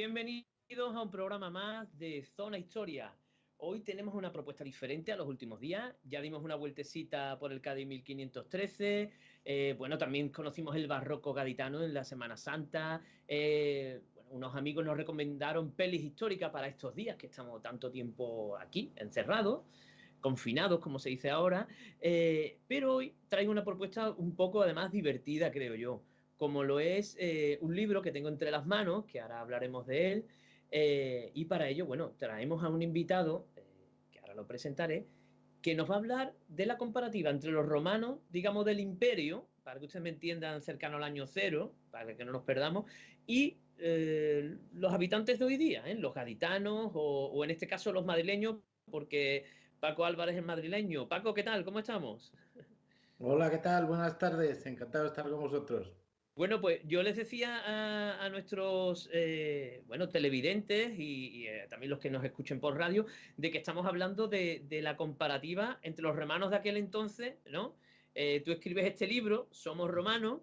Bienvenidos a un programa más de Zona Historia. Hoy tenemos una propuesta diferente a los últimos días. Ya dimos una vueltecita por el Cádiz 1513. Bueno, también conocimos el barroco gaditano en la Semana Santa. Bueno, unos amigos nos recomendaron pelis históricas para estos días, que estamos tanto tiempo aquí, encerrados, confinados, como se dice ahora. Pero hoy traigo una propuesta un poco, además, divertida, creo yo, como lo es un libro que tengo entre las manos, que ahora hablaremos de él, y para ello, bueno, traemos a un invitado, que ahora lo presentaré, que nos va a hablar de la comparativa entre los romanos, digamos, del imperio, para que ustedes me entiendan, cercano al año cero, para que no nos perdamos, y los habitantes de hoy día, los gaditanos, o en este caso los madrileños, porque Paco Álvarez es madrileño. Paco, ¿qué tal? ¿Cómo estamos? Hola, ¿qué tal? Buenas tardes. Encantado de estar con vosotros. Bueno, pues yo les decía a nuestros bueno, televidentes y también los que nos escuchen por radio, de que estamos hablando de la comparativa entre los romanos de aquel entonces, ¿no? Tú escribes este libro, Somos Romanos,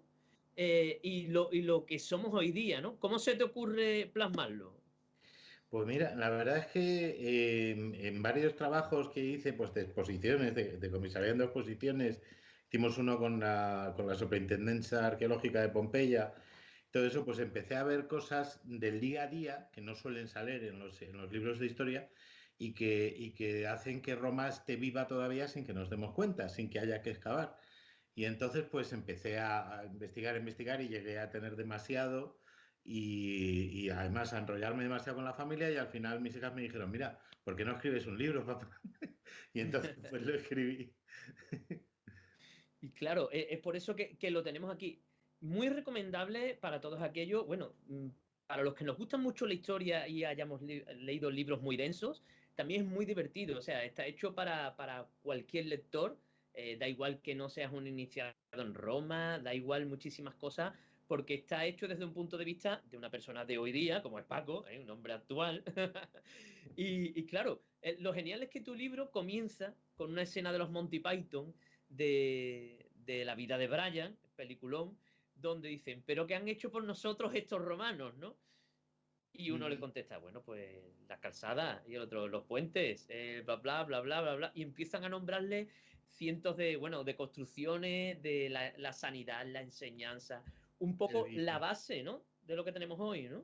y lo que somos hoy día, ¿no? ¿Cómo se te ocurre plasmarlo? Pues mira, la verdad es que en varios trabajos que hice, pues de exposiciones, de comisariando exposiciones, hicimos uno con la Superintendencia Arqueológica de Pompeya. Todo eso, pues empecé a ver cosas del día a día que no suelen salir en los libros de historia y que hacen que Roma esté viva todavía sin que nos demos cuenta, sin que haya que excavar. Y entonces pues empecé a investigar y llegué a tener demasiado y además a enrollarme demasiado con la familia y al final mis hijas me dijeron, mira, ¿por qué no escribes un libro, papá? Y entonces pues lo escribí. Y claro, es por eso que lo tenemos aquí. Muy recomendable para todos aquellos, bueno, para los que nos gusta mucho la historia y hayamos leído libros muy densos, también es muy divertido. O sea, está hecho para cualquier lector. Da igual que no seas un iniciado en Roma, da igual muchísimas cosas, porque está hecho desde un punto de vista de una persona de hoy día, como es Paco, un hombre actual. Y claro, lo genial es que tu libro comienza con una escena de los Monty Python de la vida de Brian, peliculón, donde dicen, pero ¿qué han hecho por nosotros estos romanos, no? Y uno le contesta, bueno, pues las calzadas, y el otro, los puentes, bla, bla, bla, bla, bla, bla, y empiezan a nombrarle cientos de, bueno, de construcciones, de la sanidad, la enseñanza, un poco la El- base, ¿no? De lo que tenemos hoy, ¿no?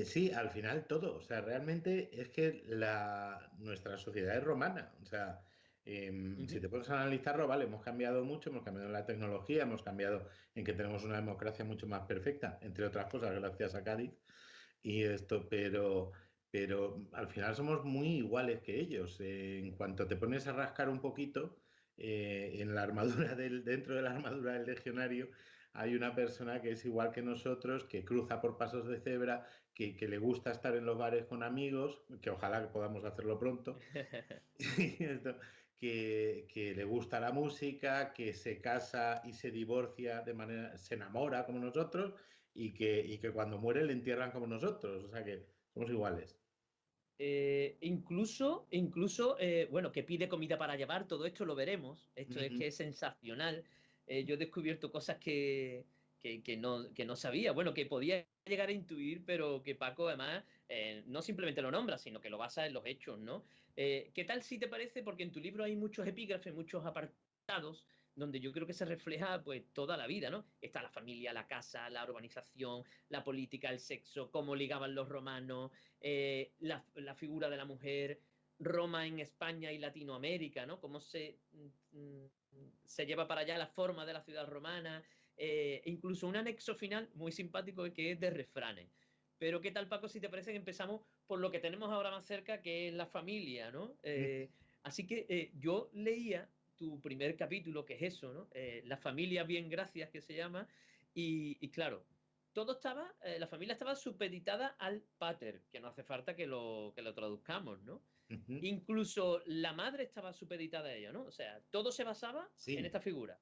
sí, al final todo. O sea, realmente es que nuestra sociedad es romana. O sea, si Ujú. te pones a analizarlo, vale, hemos cambiado mucho, hemos cambiado en la tecnología, hemos cambiado en que tenemos una democracia mucho más perfecta, entre otras cosas, gracias a Cádiz. Y esto, pero al final somos muy iguales que ellos. En cuanto te pones a rascar un poquito, en la armadura dentro de la armadura del legionario, hay una persona que es igual que nosotros, que cruza por pasos de cebra, que le gusta estar en los bares con amigos, que ojalá podamos hacerlo pronto, y esto, que le gusta la música, que se casa y se divorcia de manera, se enamora como nosotros y que cuando muere le entierran como nosotros. O sea que somos iguales. Bueno, que pide comida para llevar, todo esto lo veremos. Esto es Ujú. que es sensacional. Yo he descubierto cosas que no sabía, bueno, que podía llegar a intuir, pero que Paco además no simplemente lo nombra, sino que lo basa en los hechos, ¿no? ¿Qué tal si te parece? Porque en tu libro hay muchos epígrafes, muchos apartados, donde yo creo que se refleja pues toda la vida, ¿no? Está la familia, la casa, la urbanización, la política, el sexo, cómo ligaban los romanos, la figura de la mujer, Roma en España y Latinoamérica, ¿no? Cómo se lleva para allá la forma de la ciudad romana, incluso un anexo final muy simpático que es de refranes. Pero ¿qué tal, Paco, si te parece que empezamos por lo que tenemos ahora más cerca, que es la familia, ¿no? Así que yo leía tu primer capítulo, que es eso, ¿no? La familia bien gracias, que se llama, y claro, todo estaba, la familia estaba supeditada al pater, que no hace falta que lo traduzcamos, ¿no? Ujú. Incluso la madre estaba supeditada a ello, ¿no? O sea, todo se basaba en Sí, esta figura.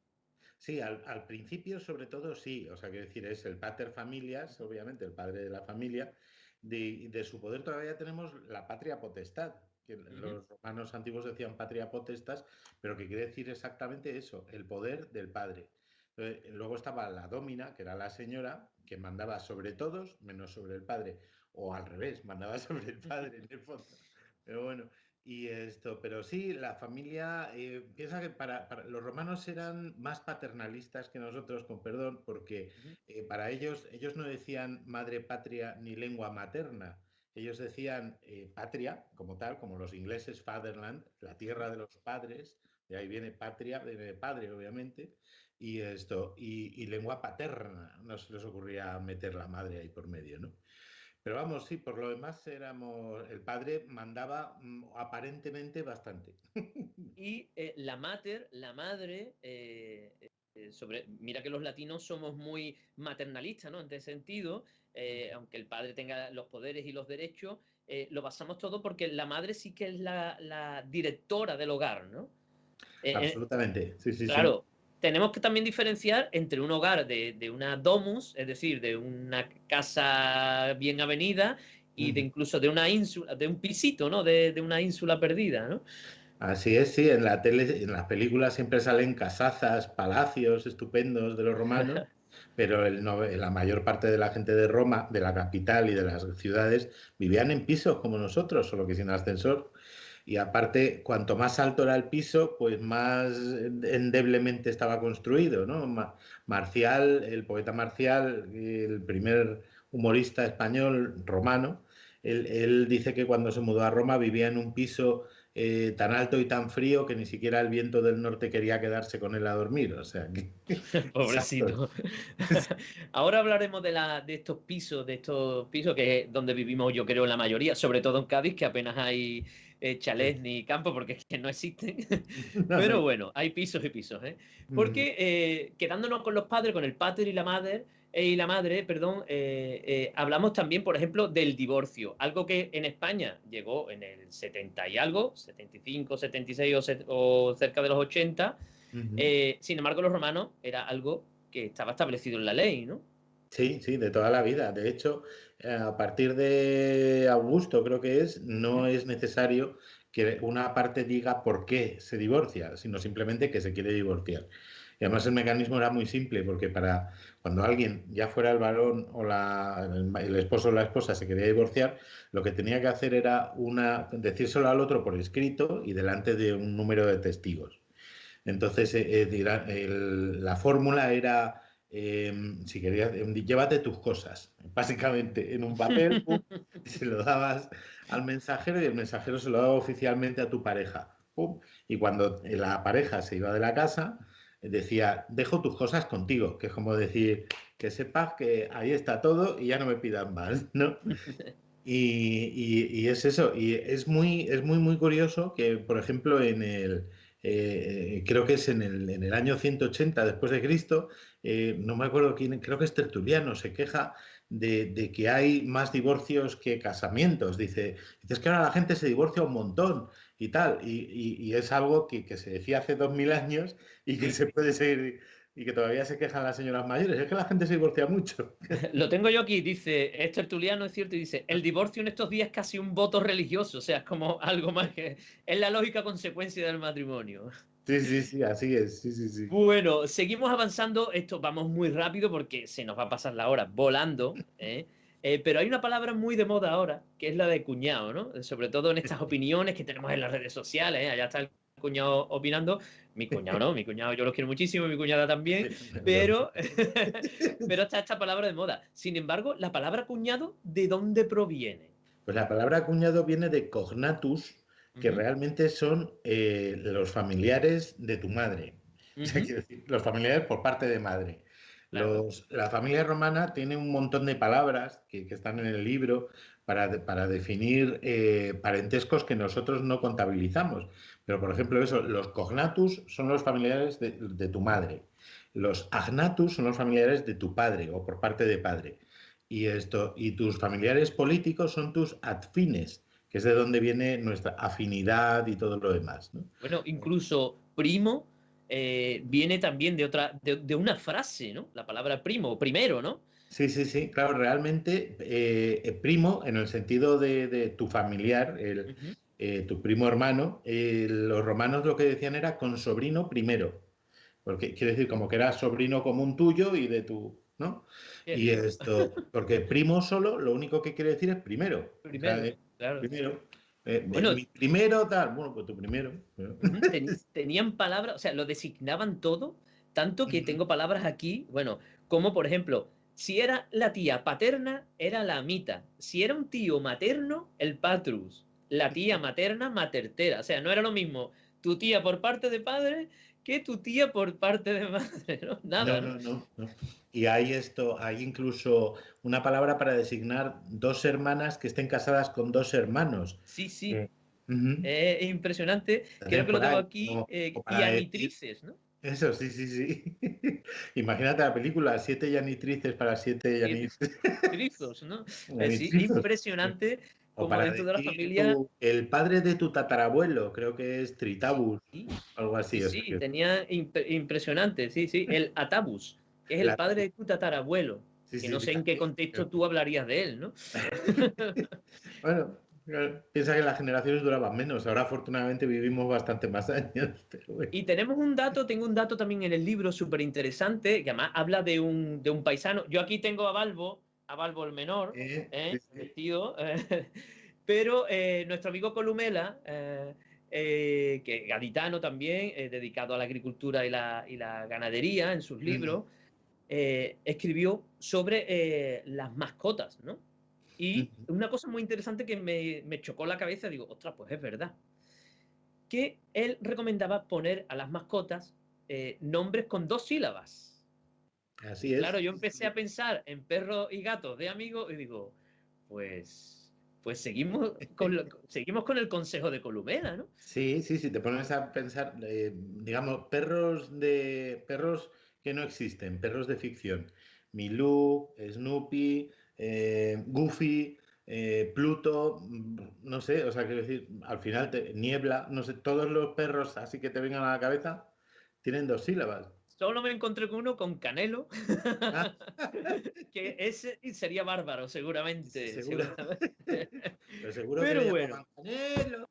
sí, al principio sobre todo sí. O sea, quiero decir, es el pater familias, Ujú. obviamente, el padre de la familia. De su poder todavía tenemos la patria potestad, que Ujú. los romanos antiguos decían patria potestas, pero que quiere decir exactamente eso, el poder del padre. Luego estaba la domina, que era la señora, que mandaba sobre todos menos sobre el padre. o al revés, mandaba sobre el padre en el fondo. Pero bueno, pero sí, la familia, piensa que para los romanos eran más paternalistas que nosotros, con perdón, porque Ujú. para ellos no decían madre patria ni lengua materna. Ellos decían patria, como tal, como los ingleses, fatherland, la tierra de los padres, de ahí viene patria, de padre, obviamente, y lengua paterna. No se les ocurría meter la madre ahí por medio, ¿no? Pero vamos, sí, por lo demás el padre mandaba aparentemente bastante. Y la madre, mira que los latinos somos muy maternalistas, ¿no? En este sentido, aunque el padre tenga los poderes y los derechos, lo basamos todo porque la madre sí que es la directora del hogar, ¿no? Eh, Absolutamente, sí, sí, sí. Claro, tenemos que también diferenciar entre un hogar de una domus, es decir, de una casa bien avenida, y de Ujú. incluso de una ínsula, de un pisito, ¿no? De una ínsula perdida, ¿no? Así es, sí, en la tele, en las películas siempre salen casazas, palacios estupendos de los romanos, pero la mayor parte de la gente de Roma, de la capital y de las ciudades, vivían en pisos como nosotros, solo que sin ascensor. Y aparte, cuanto más alto era el piso, pues más endeblemente estaba construido, ¿no? Marcial, el poeta Marcial, el primer humorista español romano, él dice que cuando se mudó a Roma vivía en un piso tan alto y tan frío que ni siquiera el viento del norte quería quedarse con él a dormir. O sea, que... Exacto. Pobrecito. Ahora hablaremos de estos pisos que es donde vivimos, yo creo, la mayoría, sobre todo en Cádiz, que apenas hay chalés ni campos porque es que no existen. No, Pero bueno, hay pisos y pisos, ¿eh? Porque quedándonos con los padres, con el padre y la madre, perdón, hablamos también, por ejemplo, del divorcio, algo que en España llegó en el 70 y algo, 75, 76 o cerca de los 80. Sin embargo, los romanos era algo que estaba establecido en la ley, ¿no? sí, sí, de toda la vida. De hecho, a partir de Augusto, creo que es, no es necesario que una parte diga por qué se divorcia, sino simplemente que se quiere divorciar. Y además el mecanismo era muy simple, porque para cuando alguien, ya fuera el varón o el esposo o la esposa, se quería divorciar, lo que tenía que hacer era decírselo al otro por escrito y delante de un número de testigos. Entonces, la fórmula era, si querías, llévate tus cosas, básicamente, en un papel, pum, y se lo dabas al mensajero y el mensajero se lo daba oficialmente a tu pareja. Pum, y cuando la pareja se iba de la casa, decía, dejo tus cosas contigo, que es como decir, que sepas que ahí está todo y ya no me pidan más, ¿no? Y es eso, y muy curioso que, por ejemplo, creo que es en el año 180 después de Cristo, no me acuerdo quién, creo que es Tertuliano, se queja de que hay más divorcios que casamientos. Dice, es que ahora la gente se divorcia un montón y tal, y es algo que se decía hace 2000 años y que Sí, se puede seguir, y que todavía se quejan las señoras mayores, es que la gente se divorcia mucho. lo tengo yo aquí, dice, es tertuliano, es cierto, y dice, el divorcio en estos días es casi un voto religioso, o sea, es como algo más que, es la lógica consecuencia del matrimonio. Sí, sí, sí, así es, sí, sí, sí. Bueno, seguimos avanzando, esto vamos muy rápido porque se nos va a pasar la hora volando, ¿eh? Pero hay una palabra muy de moda ahora, que es la de cuñado, ¿no? Sobre todo en estas opiniones que tenemos en las redes sociales, ¿eh? Allá está el cuñado opinando, mi cuñado no, mi cuñado yo los quiero muchísimo, mi cuñada también, pero, pero está esta palabra de moda. Sin embargo, la palabra cuñado, ¿de dónde proviene? Pues la palabra cuñado viene de cognatus, que Ujú, realmente son los familiares de tu madre. O sea, ujú, quiero decir, los familiares por parte de madre. claro. La familia romana tiene un montón de palabras que están en el libro para definir parentescos que nosotros no contabilizamos. Pero, por ejemplo, eso, los cognatus son los familiares de tu madre. Los agnatus son los familiares de tu padre o por parte de padre. Y tus familiares políticos son tus adfines, que es de donde viene nuestra afinidad y todo lo demás, ¿no? Bueno, incluso primo viene también de una frase, ¿no? La palabra primo, o primero, ¿no? Sí, sí, sí, claro, realmente primo, en el sentido de tu familiar, Ujú. tu primo hermano, los romanos lo que decían era con sobrino primero, porque quiere decir como que era sobrino común tuyo y de tu ¿no? Qué Y lío. porque primo solo lo único que quiere decir es primero. O sea, Primero, claro. primero. Bueno, Mi primero tal, bueno, pues tu primero. tenían palabras, o sea, lo designaban todo, tanto que Ujú. tengo palabras aquí, bueno, como por ejemplo, si era la tía paterna, era la amita. Si era un tío materno, el patrus. La tía materna, matertera. O sea, no era lo mismo tu tía por parte de padre que tu tía por parte de madre, ¿no? No, Nada, ¿no? no, no, no. Y hay incluso una palabra para designar dos hermanas que estén casadas con dos hermanos. Sí, sí. Eh, Ujú. Es impresionante. Creo que lo Por tengo ahí, aquí. o para decir, Ianitrices, ¿no? eso, sí, sí, sí. Imagínate la película, siete Yanitrices para siete Siete trizos, ¿no? Sí, Yanitrizos. impresionante O como para dentro de la decir familia. el padre de tu tatarabuelo, creo que es Sí, Tritabus, sí, algo sí, así. O sea sí, que tenía impresionante, sí, sí. El Atabus, que es el el padre ataúd. de tu tatarabuelo, Sí, que sí, no sé en qué fíjate. contexto tú hablarías de él, ¿no? Bueno, piensa que las generaciones duraban menos. Ahora, afortunadamente, vivimos bastante más años. Pero bueno. Y tengo un dato también en el libro súper interesante, que además habla de un paisano. Yo aquí tengo a Balbo el menor, Sí, sí. vestido, pero nuestro amigo Columela, que gaditano también, dedicado a la agricultura y la ganadería en sus Ujú, libros, escribió sobre las mascotas, ¿no? Y ujú. una cosa muy interesante que me chocó la cabeza, digo, ostras, pues es verdad que él recomendaba poner a las mascotas nombres con dos sílabas. Así Y claro, es. yo Sí, empecé sí. a pensar en perros y gatos de amigos y digo, pues seguimos con el consejo de Columela, ¿no? Sí, sí, sí, te pones a pensar, digamos, perros que no existen, perros de ficción. Milú, Snoopy, Goofy, Pluto, no sé, o sea, quiero decir, al final Niebla, no sé, todos los perros así que te vengan a la cabeza tienen dos sílabas. Solo me encontré con uno con Canelo, Ah, que ese sería bárbaro, seguramente, seguro, seguramente. pero seguro que Pero le bueno, llamaban Canelo.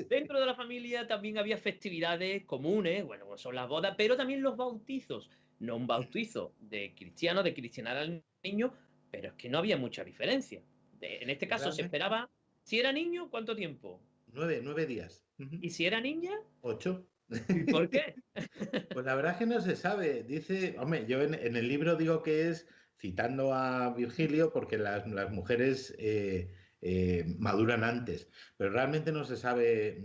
dentro de la familia también había festividades comunes, bueno, como son las bodas, pero también los bautizos. No un bautizo de cristiano, de cristianar al niño, pero es que no había mucha diferencia. En este caso se Realmente, esperaba, si era niño, ¿cuánto tiempo? 9 días. Ujú. Y si era niña, 8. ¿y por qué? Pues la verdad es que no se sabe. Dice, hombre, yo en el libro digo que es citando a Virgilio porque las mujeres maduran antes, pero realmente no se sabe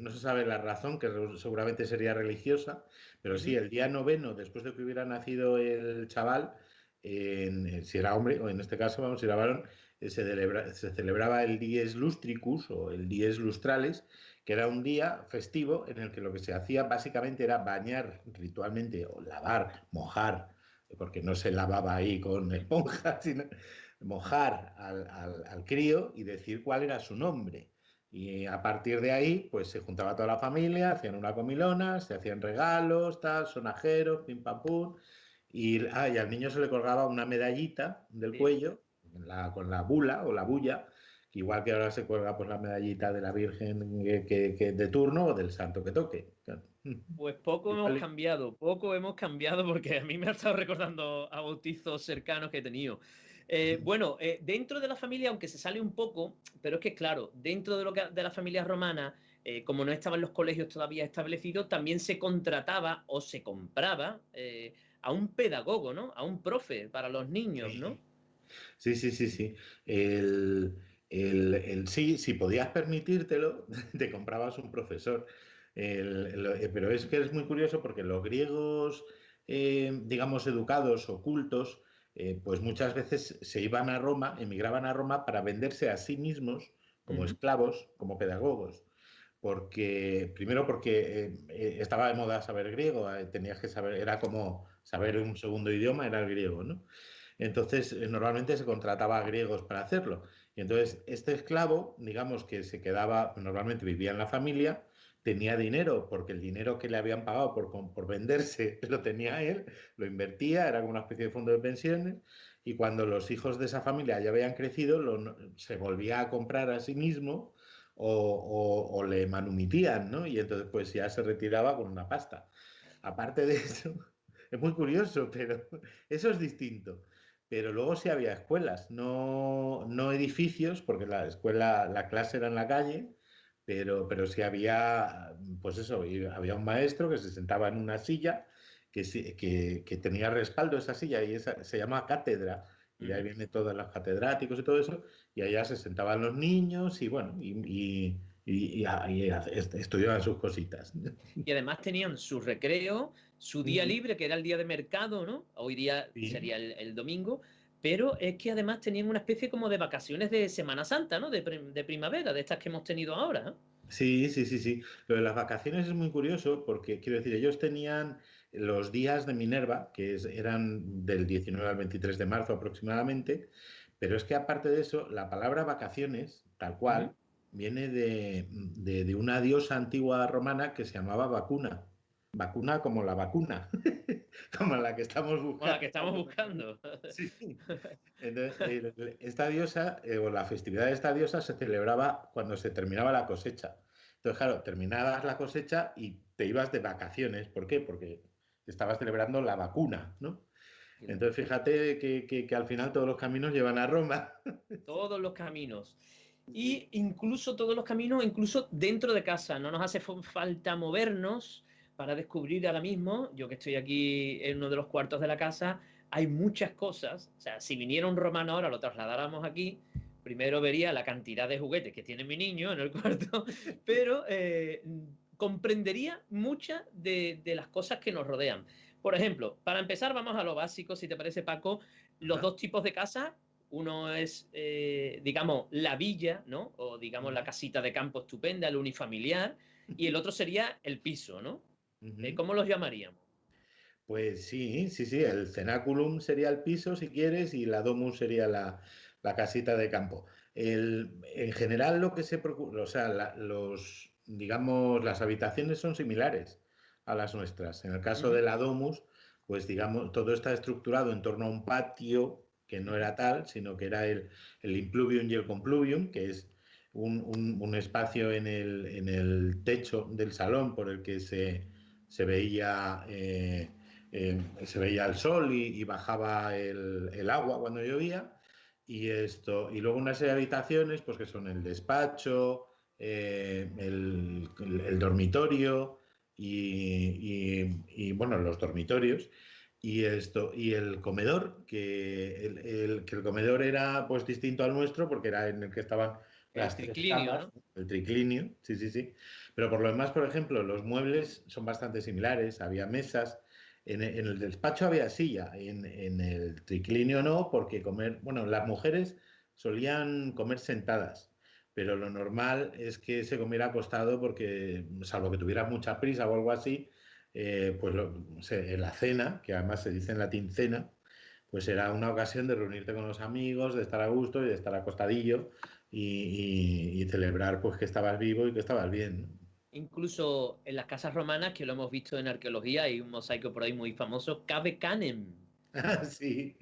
la razón, que seguramente sería religiosa, pero sí, el día noveno, después de que hubiera nacido el chaval, si era hombre, o en este caso, vamos, si era varón, se celebraba el Dies Lustricus o el Dies Lustralis, que era un día festivo en el que lo que se hacía básicamente era bañar ritualmente o lavar, mojar, porque no se lavaba ahí con esponja, sino mojar al crío y decir cuál era su nombre. Y a partir de ahí, pues se juntaba toda la familia, hacían una comilona, se hacían regalos, tal, sonajeros, pim pam pum. Y al niño se le colgaba una medallita del Sí. cuello con la bula o la bulla, igual que ahora se cuelga pues la medallita de la Virgen que de turno o del santo que toque. Claro. Pues Igual. poco hemos cambiado porque a mí me ha estado recordando a bautizos cercanos que he tenido. Bueno, dentro de la familia, aunque se sale un poco, pero es que claro, dentro de, de la familia romana, como no estaban los colegios todavía establecidos, también se contrataba o se compraba a un pedagogo, ¿no? A un profe para los niños, ¿no? Sí, sí, sí, sí, sí. El, sí, si podías permitírtelo, te comprabas un profesor. Pero es que es muy curioso porque los griegos, digamos, educados o cultos, pues muchas veces se iban a Roma, emigraban a Roma para venderse a sí mismos como Ujú. esclavos, como pedagogos. Primero porque estaba de moda saber griego, tenías que saber, era como saber un segundo idioma, era el griego, ¿no? Entonces, normalmente se contrataba a griegos para hacerlo. Y entonces, este esclavo, digamos que se quedaba, normalmente vivía en la familia, tenía dinero, porque el dinero que le habían pagado por venderse lo tenía él, lo invertía, era como una especie de fondo de pensiones, y cuando los hijos de esa familia ya habían crecido, se volvía a comprar a sí mismo o le manumitían, ¿no? Y entonces, pues ya se retiraba con una pasta. Aparte de eso, Es muy curioso, pero eso es distinto. Pero luego sí había escuelas, no edificios, porque la escuela, la clase era en la calle, pero sí había, pues eso, y había un maestro que se sentaba en una silla que tenía respaldo esa silla y esa se llama cátedra. Y de ahí viene todos los catedráticos y todo eso, y allá se sentaban los niños y bueno, y estudiaban sus cositas. Y además tenían su recreo, su día libre, que era el día de mercado, ¿no? Hoy día Sí. sería el domingo, pero es que además tenían una especie como de vacaciones de Semana Santa, ¿no? De primavera, de estas que hemos tenido ahora, ¿no? Sí, sí, sí, sí. Lo de las vacaciones es muy curioso porque, quiero decir, ellos tenían los días de Minerva, eran del 19 al 23 de marzo aproximadamente, pero es que aparte de eso, la palabra vacaciones, tal cual, viene de una diosa antigua romana que se llamaba Vacuna. Vacuna como la vacuna, como la que estamos O la que buscando. estamos buscando. Sí. Entonces, esta diosa, o la festividad de esta diosa, se celebraba cuando se terminaba la cosecha. Entonces, claro, terminabas la cosecha y te ibas de vacaciones. ¿Por qué? Porque estabas celebrando la vacuna, ¿no? Entonces, fíjate que al final todos los caminos llevan a Roma. Todos los caminos. Y incluso todos los caminos, incluso dentro de casa. No nos hace falta movernos para descubrir ahora mismo, yo que estoy aquí en uno de los cuartos de la casa, hay muchas cosas. O sea, si viniera un romano ahora, lo trasladáramos aquí, primero vería la cantidad de juguetes que tiene mi niño en el cuarto, pero comprendería muchas de las cosas que nos rodean. Por ejemplo, para empezar, vamos a lo básico, si te parece, Paco, los dos tipos de casa. Uno es, digamos, la villa, ¿no? O digamos la casita de campo estupenda, el unifamiliar, y el otro sería el piso, ¿no? ¿Cómo los llamaríamos? Pues sí, sí, sí, el cenáculum sería el piso, si quieres, y la domus sería la casita de campo. En general lo que se procura, o sea, digamos, las habitaciones son similares a las nuestras. En el caso de la domus, pues digamos, todo está estructurado en torno a un patio que no era tal, sino que era el impluvium y el compluvium, que es un espacio en el techo del salón por el que se veía... se veía el sol y bajaba el agua cuando llovía y luego una serie de habitaciones pues que son el despacho, el dormitorio bueno, los dormitorios y el comedor, que el comedor era pues distinto al nuestro porque era en el que estaban El las tres triclinio, camas, ¿no? el triclinio, sí, sí, sí. Pero por lo demás, por ejemplo, los muebles son bastante similares, había mesas, en el despacho había silla, en el triclinio no, porque bueno, las mujeres solían comer sentadas, pero lo normal es que se comiera acostado porque, salvo que tuvieras mucha prisa o algo así, pues no sé, en la cena, que además se dice en latín cena, pues era una ocasión de reunirte con los amigos, de estar a gusto y de estar acostadillo y celebrar pues que estabas vivo y que estabas bien, ¿no? Incluso en las casas romanas, que lo hemos visto en arqueología, hay un mosaico por ahí muy famoso, Cave Canem. Ah, sí,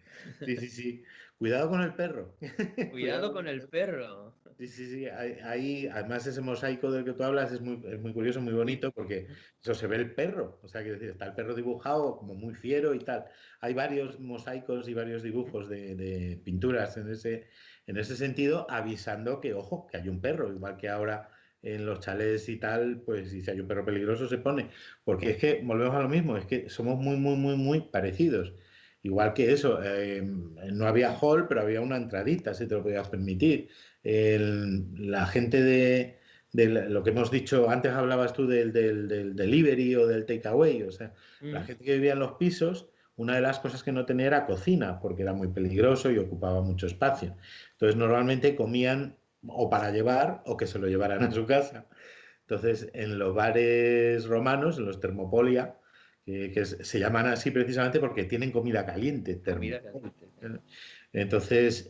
sí, sí, sí. Cuidado con el perro. Cuidado Cuidado con con el el perro. perro. Sí, sí, sí. Además, ese mosaico del que tú hablas es muy curioso, muy Muy, bonito, porque eso se ve el perro. O sea, quiero decir, está el perro dibujado como muy fiero y tal. Hay varios mosaicos y varios dibujos de pinturas en ese sentido, avisando que, ojo, que hay un perro. Igual que ahora en los chalés y tal, pues si hay un perro peligroso se pone. Porque es que, volvemos a lo mismo, es que somos muy, muy, muy, muy parecidos. Igual que eso, no había hall, pero había una entradita, si te lo podías permitir. La gente de lo que hemos dicho, antes hablabas tú del delivery o del takeaway, o sea, la gente que vivía en los pisos, una de las cosas que no tenía era cocina, porque era muy peligroso y ocupaba mucho espacio. Entonces, normalmente comían o para llevar o que se lo llevaran a su casa. Entonces, en los bares romanos, en los termopolia, que se llaman así precisamente porque tienen comida caliente, comida termopolia. caliente. Entonces,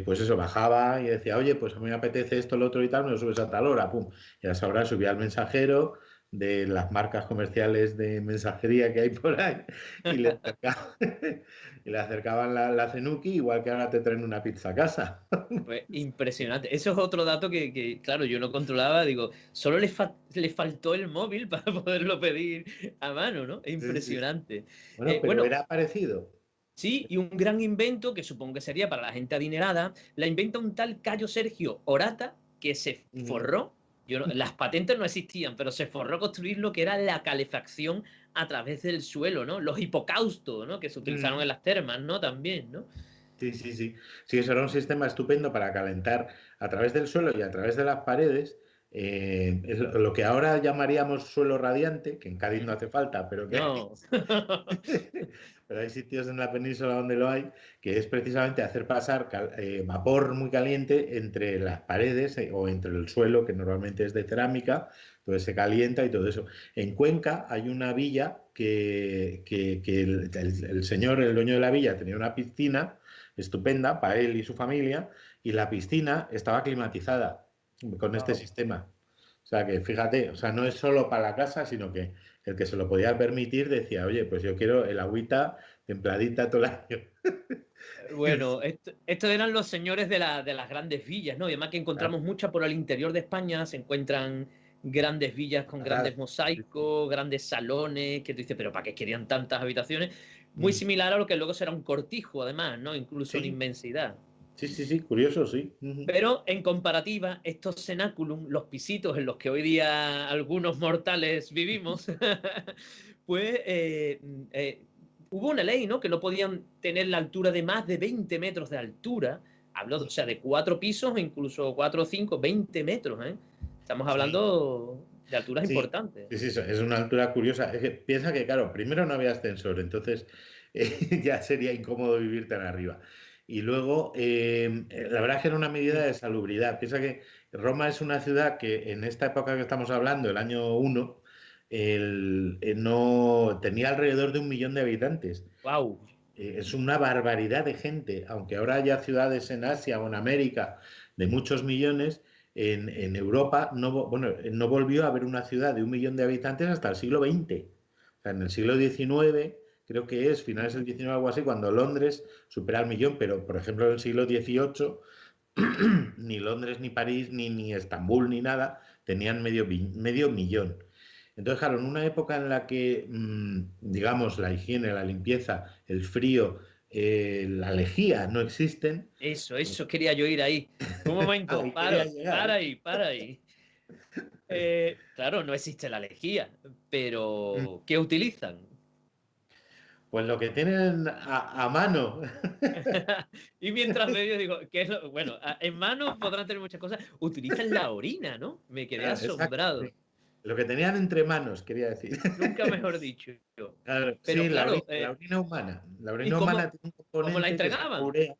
pues eso, bajaba y decía, oye, pues a mí me apetece esto, lo otro y tal, me lo subes a tal hora, pum. Y a esa hora subía al mensajero, de las marcas comerciales de mensajería que hay por ahí y le acercaban, y le acercaban la Zenuki, igual que ahora te traen una pizza a casa. Pues impresionante. Eso es otro dato claro, yo no controlaba. Digo, solo le faltó el móvil para poderlo pedir a mano, ¿no? Es Sí, sí. impresionante. Bueno, pero Bueno, era parecido. sí, y un gran invento, que supongo que sería para la gente adinerada, la inventa un tal Cayo Sergio Orata, que se Ujú. forró. Las patentes no existían, pero se forró a construir lo que era la calefacción a través del suelo, ¿no? Los hipocaustos, ¿no? Que se utilizaron Ujú. en las termas, ¿no? También, ¿no? Sí, sí, sí. Sí, eso era un sistema estupendo para calentar a través del suelo y a través de las paredes. Es lo que ahora llamaríamos suelo radiante, que en Cádiz no hace falta, pero que hay, No. pero hay sitios en la península donde lo hay, que es precisamente hacer pasar vapor muy caliente entre las paredes o entre el suelo, que normalmente es de cerámica, entonces se calienta y todo eso. En Cuenca hay una villa que el señor, el dueño de la villa, tenía una piscina estupenda para él y su familia, y la piscina estaba climatizada con este Wow. sistema. O sea que fíjate, o sea, no es solo para la casa, sino que el que se lo podía permitir decía, oye, pues yo quiero el agüita templadita todo el año. Bueno, estos eran los señores de las grandes villas, ¿no? Y además que Claro, encontramos muchas por el interior de España, se encuentran grandes villas con paradas. grandes Sí, sí. mosaicos, grandes salones, que tú dices, pero ¿para qué querían tantas habitaciones? Muy Mm. similar a lo que luego será un cortijo, además, ¿no? Incluso en Sí, inmensidad. sí, sí, sí, curioso, sí. Ujú. Pero en comparativa, estos cenáculum, los pisitos en los que hoy día algunos mortales vivimos, pues hubo una ley, ¿no? Que no podían tener la altura de más de 20 metros de altura. Hablo, o sea, de 4 pisos, incluso 4 o 5, 20 metros, ¿eh? Estamos Sí, hablando de alturas sí, importantes. sí, sí, es una altura curiosa. Es que piensa que, claro, primero no había ascensor, entonces ya sería incómodo vivir tan arriba. Y luego, la verdad es que era una medida Mm. de salubridad. Piensa que Roma es una ciudad que en esta época que estamos hablando, el año 1, no, tenía alrededor de 1 millón de habitantes. Wow. Es una barbaridad de gente, aunque ahora haya ciudades en Asia o en América de muchos millones, en Europa bueno, no volvió a haber una ciudad de 1 millón de habitantes hasta el siglo XX. O sea, en el siglo XIX, creo que es finales del XIX o algo así, cuando Londres supera el millón, pero por ejemplo en el siglo XVIII ni Londres, ni París, ni Estambul, ni nada, tenían medio millón. Entonces, claro, en una época en la que, digamos, la higiene, la limpieza, el frío, la lejía no existen, Eso quería yo ir ahí. Un momento, ahí quería para llegar. ahí, para ahí. Claro, no existe la lejía, pero ¿qué utilizan? Pues lo que tienen a mano. Y mientras medio digo, bueno, en mano podrán tener muchas cosas. Utilizan la orina, ¿no? Me quedé Claro, exacto, asombrado. sí. Lo que tenían entre manos, quería decir. Nunca mejor dicho. Claro, Pero sí, claro, la orina humana. La ¿y orina humana tiene un cómo la componente que es la entregaban? urea.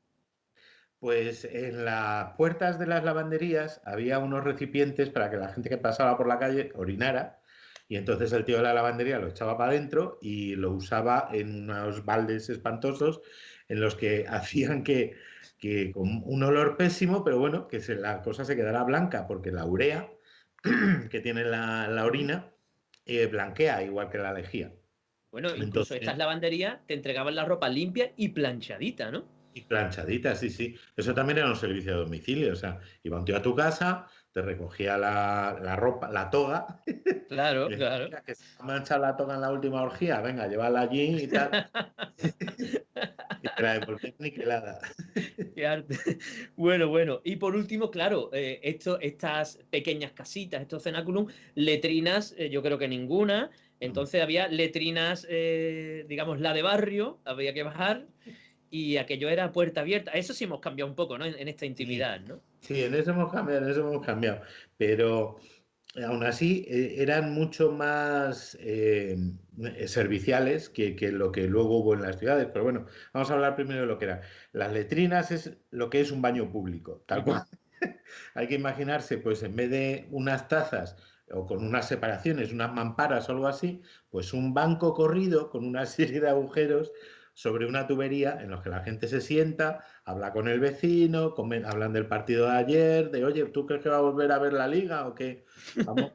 Pues en las puertas de las lavanderías había unos recipientes para que la gente que pasaba por la calle orinara, y entonces el tío de la lavandería lo echaba para adentro y lo usaba en unos baldes espantosos en los que hacían que con un olor pésimo, pero bueno, que la cosa se quedara blanca, porque la urea que tiene la orina blanquea igual que la lejía. Bueno, incluso Entonces, estas lavanderías te entregaban la ropa limpia y planchadita, ¿no? y planchaditas, sí, sí. Eso también era un servicio a domicilio. O sea, iba un tío a tu casa, te recogía la ropa, la toga, y Claro, le decía, claro. mira, que se me ha manchado la toga en la última orgía, venga, llévala allí y tal. Y te la devolvían niquelada. Qué arte. Bueno, bueno. Y por último, claro, estas pequeñas casitas, estos cenáculum, letrinas, yo creo que ninguna. Entonces había letrinas, digamos, la de barrio, había que bajar, y aquello era puerta abierta. Eso sí hemos cambiado un poco, ¿no? En esta Sí, intimidad, ¿no? sí, en eso hemos cambiado, en eso hemos cambiado. Pero aún así eran mucho más serviciales que lo que luego hubo en las ciudades. Pero bueno, vamos a hablar primero de lo que era. Las letrinas es lo que es un baño público, tal Ujú. cual. Hay que imaginarse, pues en vez de unas tazas o con unas separaciones, unas mamparas o algo así, pues un banco corrido con una serie de agujeros sobre una tubería en los que la gente se sienta, habla con el vecino, hablan del partido de ayer, de oye, ¿tú crees que va a volver a ver la liga o qué? Vamos.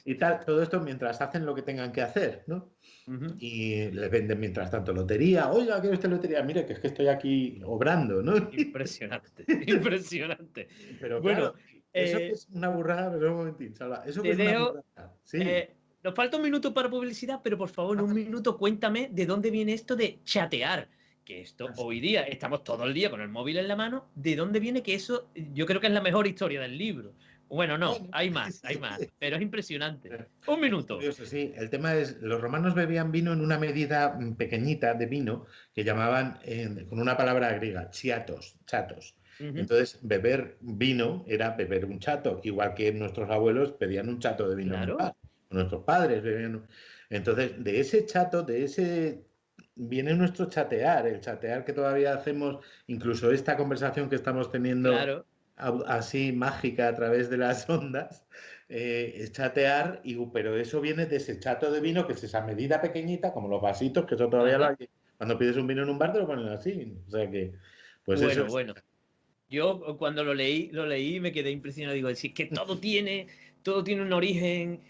y tal. Todo esto mientras hacen lo que tengan que hacer, ¿no? Y les venden mientras tanto lotería. Oiga, ¿quiere usted lotería? Mire, que es que estoy aquí obrando, ¿no? Impresionante, impresionante. Pero Bueno, claro, eso que es una burrada, pero un momentín, Salva, eso que te es una dejo. burrada. Sí. Nos falta un minuto para publicidad, pero por favor, en un minuto cuéntame de dónde viene esto de chatear. Que esto hoy día estamos todo el día con el móvil en la mano. ¿De dónde viene que eso? Yo creo que es la mejor historia del libro. Bueno, no, Bueno. hay más, pero es impresionante. Un Es minuto. curioso, sí. El tema es, los romanos bebían vino en una medida pequeñita de vino que llamaban, con una palabra griega, chiatos, chatos. Entonces, beber vino era beber un chato, igual que nuestros abuelos pedían un chato de vino en un Claro. bar. Nuestros padres bebían. Entonces, de ese chato, de ese viene nuestro chatear, el chatear que todavía hacemos, incluso esta conversación que estamos teniendo Claro. así mágica a través de las ondas, es chatear, pero eso viene de ese chato de vino, que es esa medida pequeñita, como los vasitos, que eso todavía lo Ajá. hay. Cuando pides un vino en un bar te lo ponen así. O sea que, pues eso Bueno, es. bueno. Yo cuando lo leí y me quedé impresionado. Digo, si es que todo tiene un origen,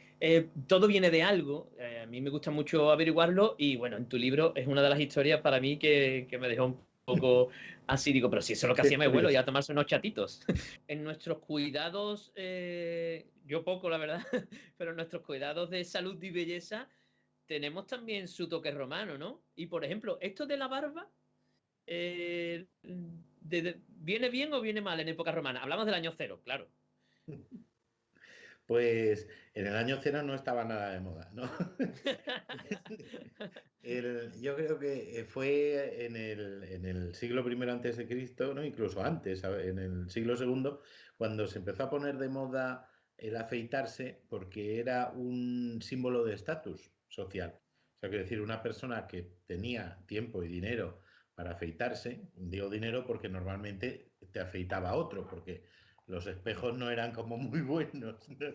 todo viene de algo. A mí me gusta mucho averiguarlo y bueno, en tu libro es una de las historias para mí que me dejó un poco así. Digo, pero si eso es lo que Qué hacía mi abuelo, curioso. ya tomarse unos chatitos. En nuestros cuidados, yo poco, la verdad, pero en nuestros cuidados de salud y belleza tenemos también su toque romano, ¿no? Y por ejemplo, esto de la barba ¿viene bien o viene mal en época romana? Hablamos del año cero, claro. Pues en el año cero no estaba nada de moda, ¿no? Yo creo que fue en el siglo I antes de Cristo, ¿no? Incluso antes, en el siglo segundo, cuando se empezó a poner de moda el afeitarse porque era un símbolo de estatus social. O sea, quiero decir, una persona que tenía tiempo y dinero para afeitarse, digo dinero porque normalmente te afeitaba otro, porque los espejos no eran como muy buenos, ¿no?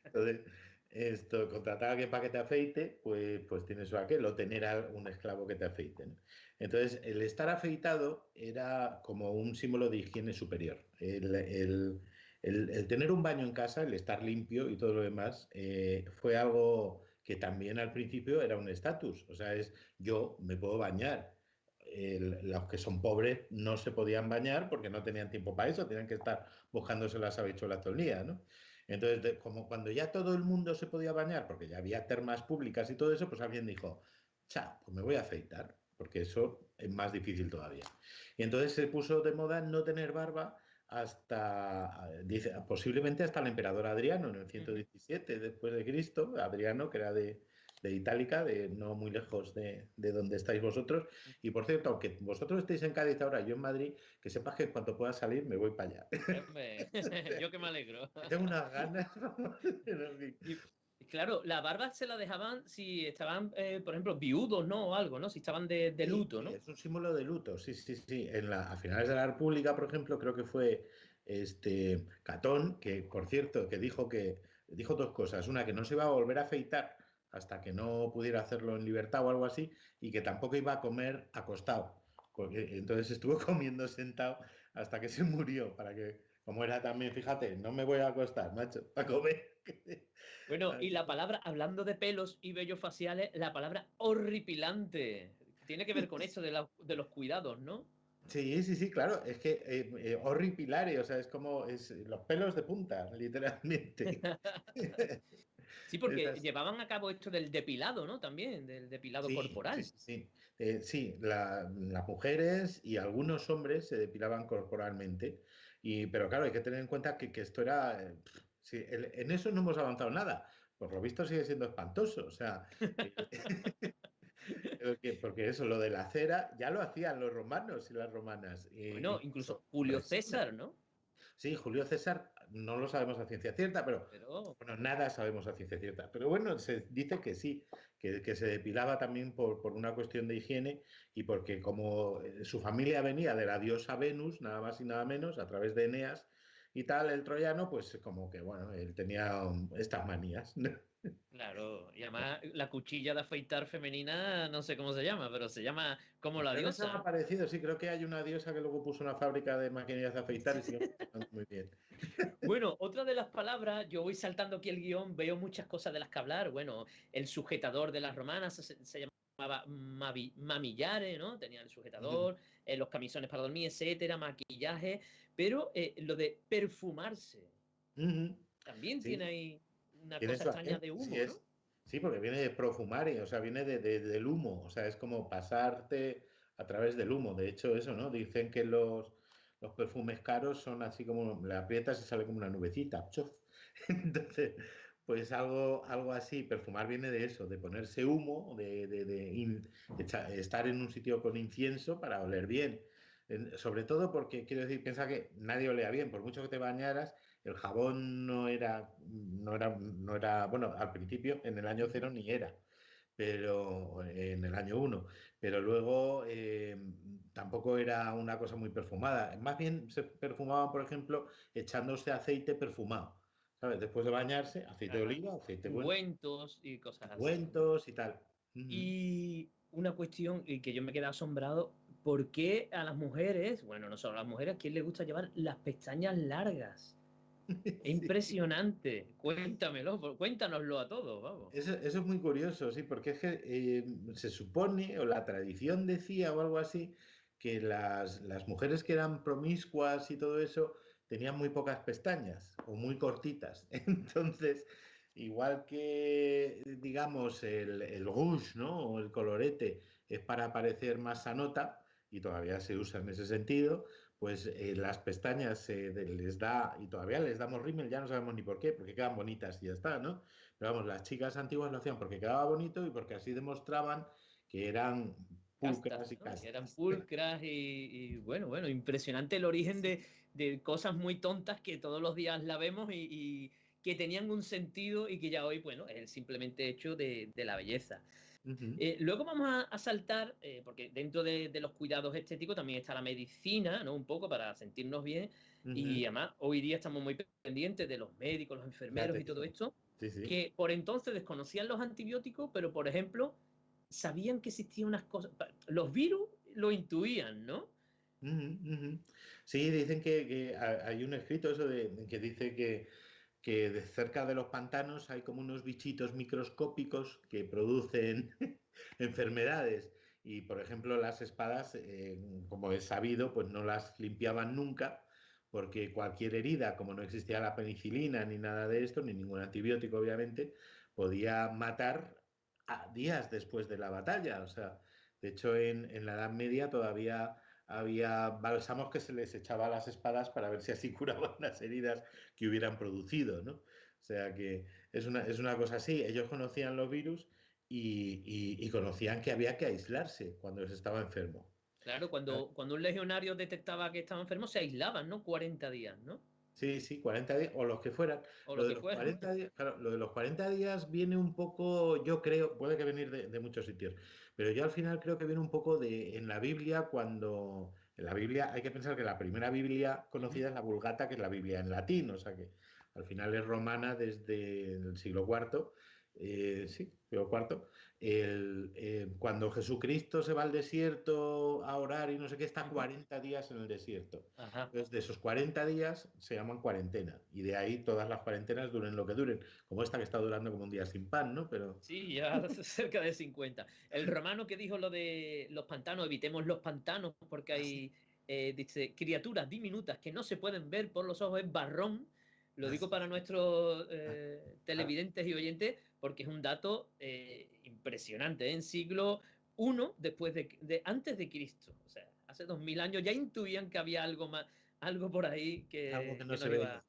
Entonces, esto, contratar a alguien para que te afeite, pues tienes eso aquel, o tener a un esclavo que te afeite, ¿no? Entonces, el estar afeitado era como un símbolo de higiene superior. El tener un baño en casa, el estar limpio y todo lo demás, fue algo que también al principio era un estatus. O sea, es yo me puedo bañar. Los que son pobres no se podían bañar porque no tenían tiempo para eso, tenían que estar buscándose las habichuelas todo el día, ¿no? Entonces, como cuando ya todo el mundo se podía bañar, porque ya había termas públicas y todo eso, pues alguien dijo, cha, pues me voy a afeitar, porque eso es más difícil todavía. Y entonces se puso de moda no tener barba hasta, dice, posiblemente hasta el emperador Adriano, en el 117 después de Cristo, Adriano, que era de Itálica, de no muy lejos de donde estáis vosotros. Y por cierto, aunque vosotros estéis en Cádiz ahora, yo en Madrid, que sepas que cuando pueda salir me voy para allá. Yo que me alegro. Tengo unas ganas. Y, claro, la barba se la dejaban si estaban, por ejemplo, viudos, ¿no? O algo, ¿no? Si estaban de Sí, luto, ¿no? es un símbolo de luto, sí, sí, sí. A finales de la República, por ejemplo, creo que fue Catón, que por cierto, que dijo dos cosas. Una, que no se iba a volver a afeitar hasta que no pudiera hacerlo en libertad o algo así, y que tampoco iba a comer acostado. Porque entonces estuvo comiendo sentado hasta que se murió, para que, como era también, fíjate, no me voy a acostar, macho, a comer. Bueno, y la palabra, hablando de pelos y vellos faciales, la palabra horripilante. Tiene que ver con eso de los cuidados, ¿no? Sí, sí, sí, claro. Es que horripilare, o sea, es como los pelos de punta, literalmente. Sí, Es porque así. llevaban a cabo esto del depilado, ¿no? También, del depilado Sí, sí, corporal. sí, sí. Sí, las mujeres y algunos hombres se depilaban corporalmente. Pero claro, hay que tener en cuenta que esto era. Sí, en eso no hemos avanzado nada. Por lo visto sigue siendo espantoso. O sea, porque eso, lo de la cera, ya lo hacían los romanos y las romanas. Bueno, Incluso incluso Julio resina. César, ¿no? Sí, Julio César, no lo sabemos a ciencia cierta, pero Pero, bueno, nada sabemos a ciencia cierta. Pero bueno, se dice que sí, que se depilaba también por una cuestión de higiene y porque como su familia venía de la diosa Venus, nada más y nada menos, a través de Eneas y tal, el troyano, pues como que bueno, él tenía estas manías, ¿no? Claro, y además la cuchilla de afeitar femenina, no sé cómo se llama, pero se llama como la Creo que se diosa. llama parecido, sí, creo que hay una diosa que luego puso una fábrica de maquinillas de afeitar y sigue funcionando muy bien. Bueno, otra de las palabras, yo voy saltando aquí el guión, veo muchas cosas de las que hablar. Bueno, el sujetador de las romanas se llamaba mamillare, ¿no? Tenía el sujetador, los camisones para dormir, etcétera, maquillaje. Pero lo de perfumarse también tiene Sí, ahí una tiene cosa su extraña acento, de sí humo, ¿no? es. Sí, porque viene de profumare, o sea, viene del humo, o sea, es como pasarte a través del humo. De hecho, eso, ¿no? Dicen que los perfumes caros son así como le aprietas y sale como una nubecita. ¡Chof! Entonces, pues algo así, perfumar viene de eso, de ponerse humo, estar en un sitio con incienso para oler bien. Sobre todo porque, quiero decir, piensa que nadie olea bien, por mucho que te bañaras, el jabón no era, bueno, al principio, en el año cero ni era, pero en el año uno, pero luego tampoco era una cosa muy perfumada. Más bien se perfumaban, por ejemplo, echándose aceite perfumado, ¿sabes? Después de bañarse, aceite de Ajá. oliva, aceite bueno, Ungüentos y cosas así, ¿no? ungüentos y tal. Ujú. Y una cuestión y que yo me quedé asombrado, ¿por qué a las mujeres, bueno, no solo a las mujeres, a quién les gusta llevar las pestañas largas? Es Sí. impresionante. Cuéntamelo, cuéntanoslo a todos, vamos. Eso es muy curioso, sí, porque es que se supone, o la tradición decía o algo así, que las mujeres que eran promiscuas y todo eso tenían muy pocas pestañas o muy cortitas. Entonces, igual que, digamos, el rouge, ¿no? O el colorete es para parecer más sanota, y todavía se usa en ese sentido, pues las pestañas les da, y todavía les damos rímel, ya no sabemos ni por qué, porque quedan bonitas y ya está, ¿no? Pero vamos, las chicas antiguas lo hacían porque quedaba bonito y porque así demostraban que eran Castas, pulcras y ¿no? Que eran castas. pulcras y bueno, impresionante el origen de cosas muy tontas que todos los días la vemos y que tenían un sentido y que ya hoy, bueno, es el simplemente hecho de la belleza. Ujú, Luego vamos a saltar, porque dentro de los cuidados estéticos también está la medicina, ¿no? Un poco para sentirnos bien. Y ujú. además, hoy día estamos muy pendientes de los médicos, los Ya enfermeros te y todo digo. esto, Sí, sí. que por entonces desconocían los antibióticos, pero por ejemplo, sabían que existían unas cosas. Los virus lo intuían, ¿no? Ujú, ujú. Sí, dicen que hay un escrito eso que dice que de cerca de los pantanos hay como unos bichitos microscópicos que producen enfermedades. Y, por ejemplo, las espadas, como es sabido, pues no las limpiaban nunca, porque cualquier herida, como no existía la penicilina ni nada de esto, ni ningún antibiótico, obviamente, podía matar a días después de la batalla. O sea, de hecho, en la Edad Media todavía había bálsamos que se les echaba a las espadas para ver si así curaban las heridas que hubieran producido, ¿no? O sea que es una cosa así. Ellos conocían los virus y conocían que había que aislarse cuando se estaba enfermo. Claro, Ah, cuando un legionario detectaba que estaba enfermo, se aislaban, ¿no? 40 días, ¿no? sí, sí, 40 días o los que fueran. O Lo lo de que los fuera. 40 días, claro, lo de los 40 días viene un poco, yo creo, puede que venir de muchos sitios, pero yo al final creo que viene un poco en la Biblia, cuando en la Biblia hay que pensar que la primera Biblia conocida es la Vulgata, que es la Biblia en latín, o sea que al final es romana desde el siglo cuarto, sí, siglo cuarto. Cuando Jesucristo se va al desierto a orar y no sé qué, está Ujú. 40 días en el desierto. Ajá. Entonces, de esos 40 días se llaman cuarentena. Y de ahí todas las cuarentenas duren lo que duren. Como esta que está durando como un día sin pan, ¿no? Pero. Sí, ya cerca de 50. El romano que dijo lo de los pantanos, evitemos los pantanos porque Ah, sí. hay, dice, criaturas diminutas que no se pueden ver por los ojos, es barrón. Lo Ah, digo sí, para sí. nuestros Claro. televidentes y oyentes porque es un dato impresionante. En siglo I después antes de Cristo, o sea, hace 2000 años ya intuían que había algo más, algo por ahí Algo que no que se nos veía. iba.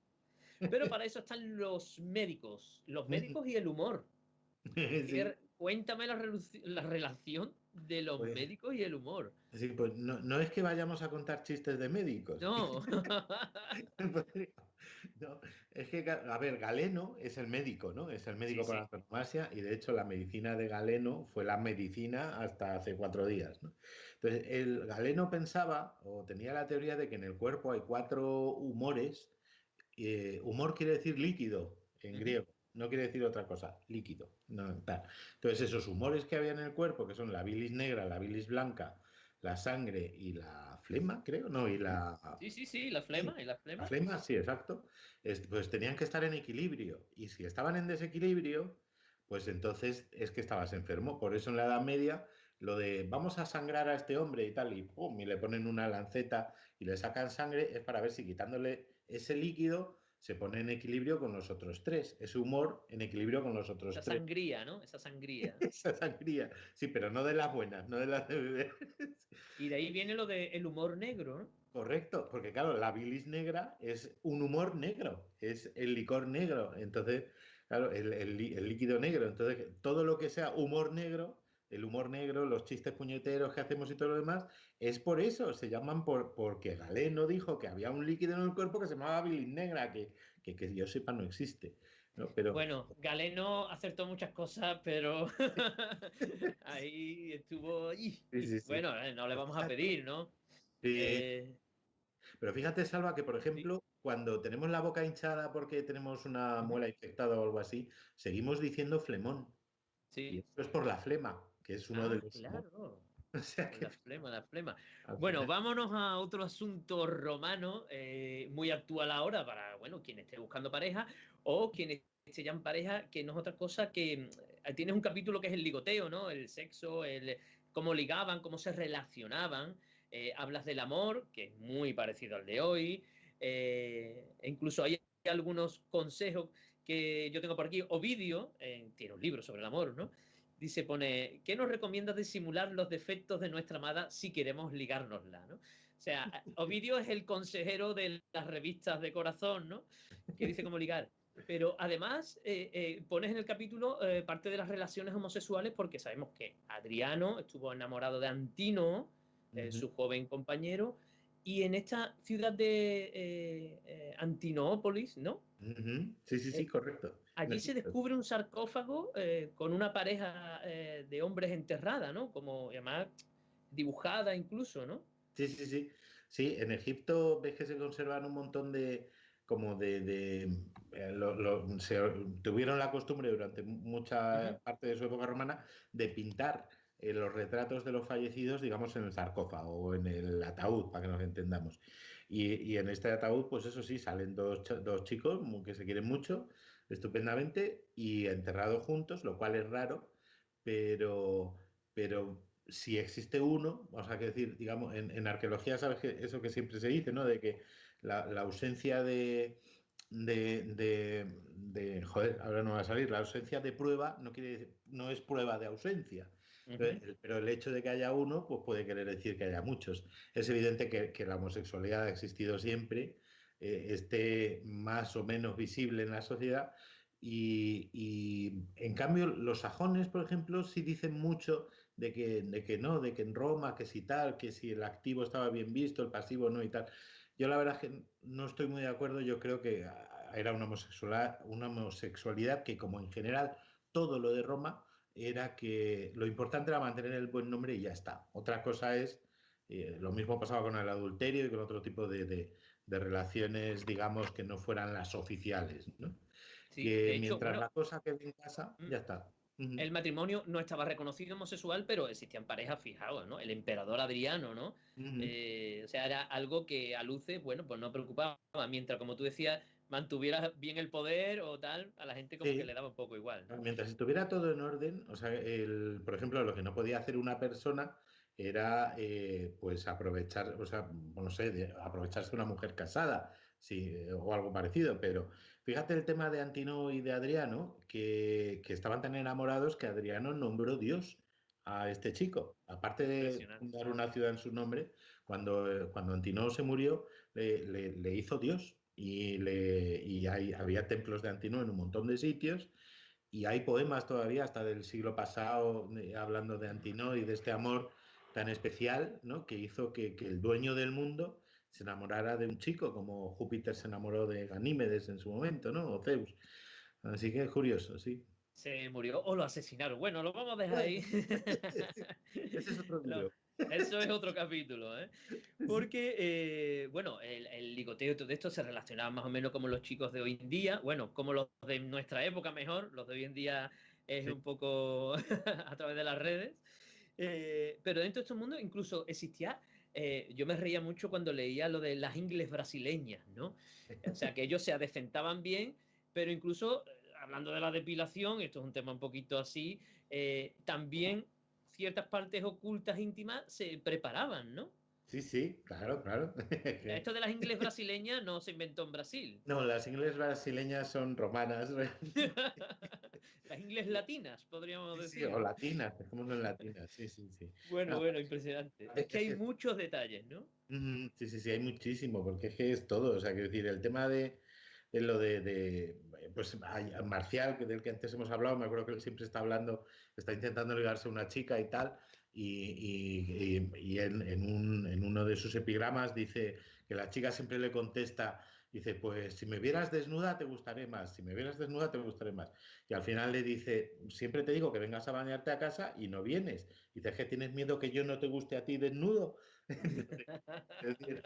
Pero para eso están los médicos y el humor. Sí, Cuéntame la relación de los pues, médicos y el humor. sí, pues no es que vayamos a contar chistes de médicos. No. No, es que, a ver, Galeno es el médico, ¿no? Es el Sí, médico por sí. antonomasia y de hecho la medicina de Galeno fue la medicina hasta hace 4 días, ¿no? Entonces, el Galeno pensaba o tenía la teoría de que en el cuerpo hay 4 humores. Humor quiere decir líquido en Ujú. griego. no quiere decir otra cosa, líquido. No, tal. Entonces, esos humores que había en el cuerpo, que son la bilis negra, la bilis blanca, la sangre y la flema, creo, no, y ¿Mm? la... Sí, sí, sí, la Sí, flema y la la flema. flema, sí, exacto. Pues tenían que estar en equilibrio. Y si estaban en desequilibrio, pues entonces es que estabas enfermo. Por eso en la Edad Media, lo de vamos a sangrar a este hombre y tal, y pum, y le ponen una lanceta y le sacan sangre, es para ver si quitándole ese líquido se pone en equilibrio con los otros tres. Ese humor en equilibrio con los otros Esa tres. sangría, ¿no? Esa sangría. Esa sangría. Sí, pero no de las buenas, no de las de beber. Y de ahí viene lo del humor negro, ¿no? Correcto, porque claro, la bilis negra es un humor negro, es el licor negro, entonces, claro, el líquido negro, entonces todo lo que sea humor negro, el humor negro, los chistes puñeteros que hacemos y todo lo demás, es por eso, se llaman porque Galeno dijo que había un líquido en el cuerpo que se llamaba bilis negra, que yo sepa no existe, ¿no? Pero Bueno, Galeno acertó muchas cosas, pero ahí estuvo. sí, sí, sí. Bueno, no le Pero vamos a fíjate, pedir, ¿no? sí, Eh, pero fíjate, Salva, que por sí, ejemplo, cuando tenemos la boca hinchada porque tenemos una ujú, muela infectada o algo así, seguimos diciendo flemón. Y sí. esto es por la flema, que es uno de Ah, los humores. claro. O sea que La flema, la flema. al Bueno, final. vámonos a otro asunto romano, muy actual ahora para, bueno, quien esté buscando pareja o quien esté ya en pareja, que no es otra cosa que tienes un capítulo que es el ligoteo, ¿no? El sexo, el cómo ligaban, cómo se relacionaban. Hablas del amor, que es muy parecido al de hoy. E incluso hay algunos consejos que yo tengo por aquí. Ovidio tiene un libro sobre el amor, ¿no? Dice, pone, ¿qué nos recomiendas de simular los defectos de nuestra amada si queremos ligárnosla, ¿no? O sea, Ovidio es el consejero de las revistas de corazón, ¿no? Que dice cómo ligar. Pero además pones en el capítulo parte de las relaciones homosexuales porque sabemos que Adriano estuvo enamorado de Antino, Ujú, su joven compañero, y en esta ciudad de Antinópolis, ¿no? ujú. Sí, sí, sí, Eh, correcto. En Allí se Egipto. descubre un sarcófago con una pareja de hombres enterrada, ¿no? Como además dibujada incluso, ¿no? Sí, sí, sí. Sí, en Egipto ves que se conservan un montón de, como tuvieron la costumbre durante Ujú. mucha parte de su época romana de pintar los retratos de los fallecidos, digamos, en el sarcófago o en el ataúd, para que nos entendamos. Y en este ataúd, pues eso sí, salen dos chicos que se quieren mucho, estupendamente, y enterrados juntos, lo cual es raro, pero, pero si existe uno, vamos a decir, digamos, en arqueología sabes que eso que siempre se dice, ¿no? De que la ausencia joder, ahora no va a salir, la ausencia de prueba no quiere decir, no es prueba de ausencia. Ujú. Pero el hecho de que haya uno, pues puede querer decir que haya muchos. Es evidente que la homosexualidad ha existido siempre, esté más o menos visible en la sociedad, y en cambio los sajones, por ejemplo, sí dicen mucho de que no, de que en Roma, que si tal, que si el activo estaba bien visto, el pasivo no y tal. Yo la verdad es que no estoy muy de acuerdo, yo creo que era una homosexualidad que como en general todo lo de Roma era que lo importante era mantener el buen nombre y ya está. Otra cosa es, lo mismo pasaba con el adulterio y con otro tipo de relaciones, digamos, que no fueran las oficiales, ¿no? Sí, Que de hecho, mientras bueno, la cosa quede en casa, mm, ya está. Ujú. el matrimonio no estaba reconocido homosexual, pero existían parejas, fijaos, ¿no? El emperador Adriano, ¿no? Ujú. O sea, era algo que a luces, bueno, pues no preocupaba, mientras, como tú decías, mantuviera bien el poder o tal, a la gente como que le Sí, daba un poco igual, ¿no? mientras estuviera todo en orden, o sea, por ejemplo, lo que no podía hacer una persona era, pues, aprovechar, o sea, no sé, aprovecharse de una mujer casada, sí, o algo parecido, pero fíjate el tema de Antino y de Adriano, que estaban tan enamorados que Adriano nombró Dios a este chico. Aparte de Impresionante. fundar una ciudad en su nombre, cuando Antino se murió, le hizo Dios. Había templos de Antino en un montón de sitios, y hay poemas todavía hasta del siglo pasado, hablando de Antino y de este amor tan especial, ¿no? Que hizo que el dueño del mundo se enamorara de un chico, como Júpiter se enamoró de Ganímedes en su momento, ¿no? O Zeus. Así que es curioso, sí. Se murió o lo asesinaron. Bueno, lo vamos a dejar ahí. Bueno, ese es otro Lo, libro. Eso es otro capítulo, ¿eh? Porque, bueno, el ligoteo y todo esto se relacionaba más o menos como los chicos de hoy en día, bueno, como los de nuestra época mejor, los de hoy en día es Sí, un poco a través de las redes. Pero dentro de estos mundos incluso existía, yo me reía mucho cuando leía lo de las ingles brasileñas, ¿no? O sea, que ellos se adecentaban bien, pero incluso, hablando de la depilación, esto es un tema un poquito así, también ciertas partes ocultas íntimas se preparaban, ¿no? sí, sí, claro, claro. Esto de las ingles brasileñas no se inventó en Brasil. No, las ingles brasileñas son romanas. Las ingles latinas, podríamos Sí, sí, o decir. latinas, dejémoslo en latinas, sí, sí, sí. Bueno, No, bueno, impresionante. Es que es hay que muchos detalles, ¿no? Sí, sí, sí, hay muchísimo, porque es que es todo. O sea, quiero decir, el tema de lo pues, Marcial, del que antes hemos hablado, me acuerdo que él siempre está hablando, está intentando ligarse a una chica y tal, y en uno de sus epigramas dice que la chica siempre le contesta, dice, pues si me vieras desnuda te gustaré más, si me vieras desnuda te gustaré más. Y al final le dice, siempre te digo que vengas a bañarte a casa y no vienes. Dice, ¿es que tienes miedo que yo no te guste a ti desnudo? Es decir,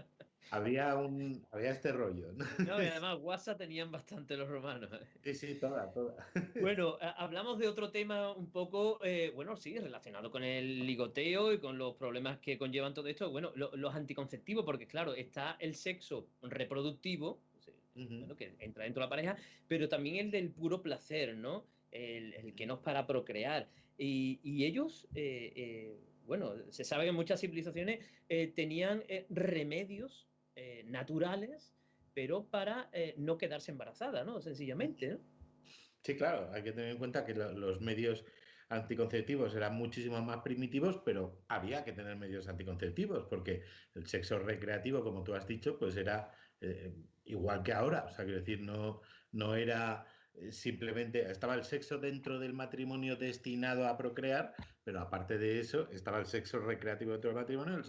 había este rollo, ¿no? No, y además WhatsApp tenían bastante los romanos. Sí, sí, toda, toda. Bueno, hablamos de otro tema un poco, bueno, sí, relacionado con el ligoteo y con los problemas que conllevan todo esto. Bueno, los anticonceptivos, porque claro, está el sexo reproductivo, Ujú. bueno, que entra dentro de la pareja, pero también el del puro placer, ¿no? El que no es para procrear. Y ellos, bueno, se sabe que en muchas civilizaciones tenían remedios naturales, pero para no quedarse embarazada, ¿no? Sencillamente, ¿no? Sí, claro, hay que tener en cuenta que los medios anticonceptivos eran muchísimo más primitivos, pero había que tener medios anticonceptivos, porque el sexo recreativo, como tú has dicho, pues era eh, igual que ahora. O sea, quiero decir, no era simplemente, estaba el sexo dentro del matrimonio destinado a procrear, pero aparte de eso, estaba el sexo recreativo dentro del matrimonio y el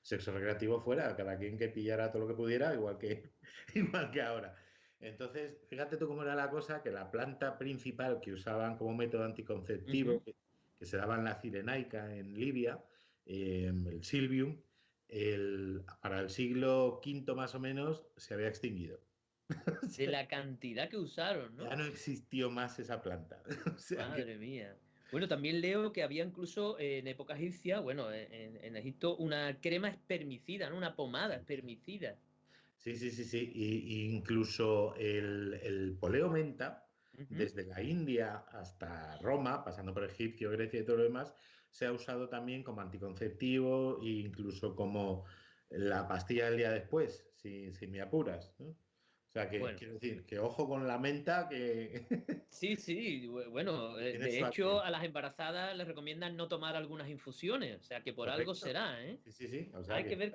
sexo recreativo fuera, cada quien que pillara todo lo que pudiera, igual que ahora. Entonces, fíjate tú cómo era la cosa, que la planta principal que usaban como método anticonceptivo, Ujú. que se daba en la Cirenaica, en Libia, el Silvium, para el siglo V más o menos se había extinguido. O De sea, la cantidad que usaron, ¿no? ya no existió más esa planta. O sea que, Madre mía. Bueno, también leo que había incluso en época egipcia, bueno, en Egipto, una crema espermicida, ¿no? Una pomada espermicida. sí, sí, sí, sí. Y incluso el poleo menta, Ujú. desde la India hasta Roma, pasando por Egipcio, Grecia y todo lo demás, se ha usado también como anticonceptivo e incluso como la pastilla del día después, si me apuras, ¿no? O sea, que Bueno, quiero decir, que ojo con la menta, que, sí, sí. Bueno, que tiene de su hecho, aquel. a las embarazadas les recomiendan no tomar algunas infusiones, o sea, que por algo Correcto. será, ¿eh? Sí, sí, sí. O sea Hay que que... ver